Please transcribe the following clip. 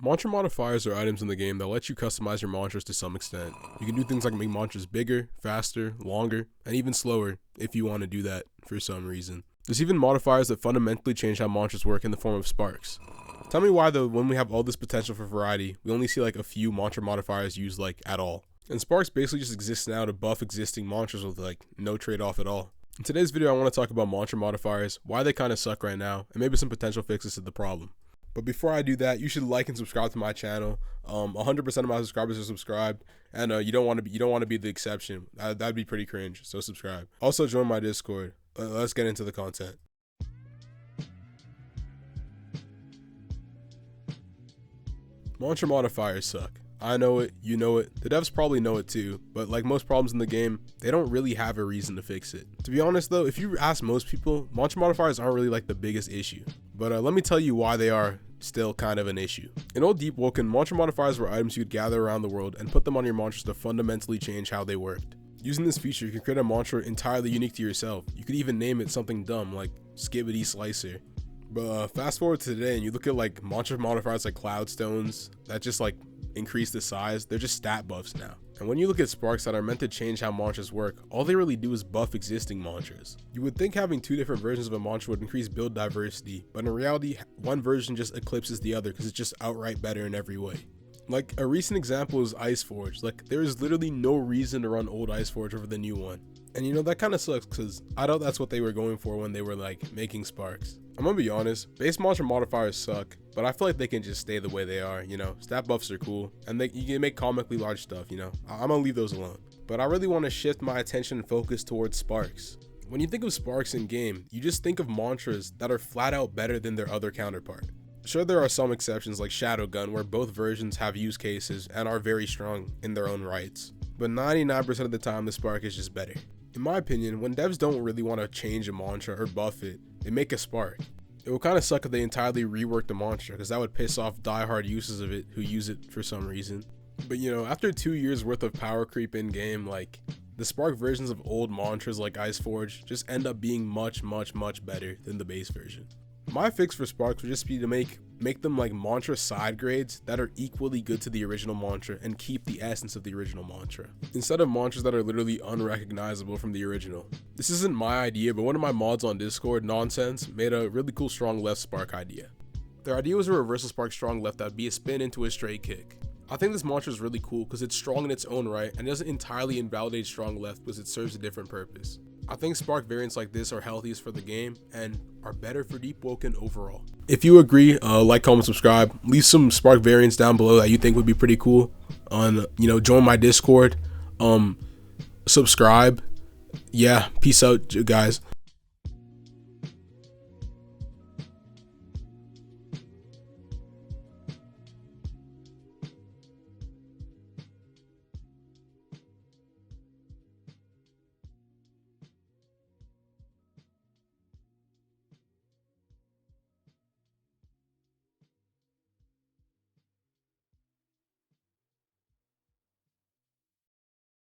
Mantra modifiers are items in the game that let you customize your mantras to some extent. You can do things like make mantras bigger, faster, longer, and even slower if you want to do that for some reason. There's even modifiers that fundamentally change how mantras work in the form of sparks. Tell me why though, when we have all this potential for variety, we only see like a few mantra modifiers used like at all. And sparks basically just exist now to buff existing mantras with like no trade-off at all. In today's video I want to talk about mantra modifiers, why they kind of suck right now, and maybe some potential fixes to the problem. But before I do that, you should like and subscribe to my channel. 100% of my subscribers are subscribed, and you don't want to be the exception. That'd be pretty cringe. So subscribe. Also join my Discord. Let's get into the content. Mantra modifiers suck. I know it, you know it, the devs probably know it too, but like most problems in the game, they don't really have a reason to fix it. To be honest though, if you ask most people, mantra modifiers aren't really like the biggest issue. But let me tell you why they are still kind of an issue. In old Deepwoken, mantra modifiers were items you could gather around the world and put them on your mantras to fundamentally change how they worked. Using this feature, you can create a mantra entirely unique to yourself. You could even name it something dumb like Skibbity Slicer. But fast forward to today and you look at like mantra modifiers like Cloudstones that just like increase the size, they're just stat buffs now. And when you look at sparks that are meant to change how mantras work, all they really do is buff existing mantras. You would think having two different versions of a mantra would increase build diversity, but in reality, one version just eclipses the other because it's just outright better in every way. Like a recent example is Iceforge. Like there is literally no reason to run old Iceforge over the new one. And you know, that kind of sucks because I doubt that's what they were going for when they were like making sparks. I'm gonna be honest, base mantra modifiers suck, but I feel like they can just stay the way they are, you know. Stat buffs are cool, and you can make comically large stuff, you know. I'm gonna leave those alone. But I really want to shift my attention and focus towards sparks. When you think of sparks in game, you just think of mantras that are flat out better than their other counterpart. Sure, there are some exceptions like Shadowgun where both versions have use cases and are very strong in their own rights, but 99% of the time the spark is just better. In my opinion, when devs don't really want to change a mantra or buff it, they make a spark. It would kind of suck if they entirely reworked the mantra because that would piss off diehard users of it who use it for some reason. But you know, after 2 years worth of power creep in game, like the spark versions of old mantras like Iceforge just end up being much better than the base version. My fix for sparks would just be to make them like mantra side grades that are equally good to the original mantra and keep the essence of the original mantra, instead of mantras that are literally unrecognizable from the original. This isn't my idea, but one of my mods on Discord, Nonsense, made a really cool strong left spark idea. Their idea was a reversal spark strong left that would be a spin into a straight kick. I think this mantra is really cool because it's strong in its own right and doesn't entirely invalidate strong left because it serves a different purpose. I think spark variants like this are healthiest for the game and are better for Deepwoken overall. If you agree, like, comment, subscribe, leave some spark variants down below that you think would be pretty cool. Join my Discord, subscribe. Yeah, peace out, guys.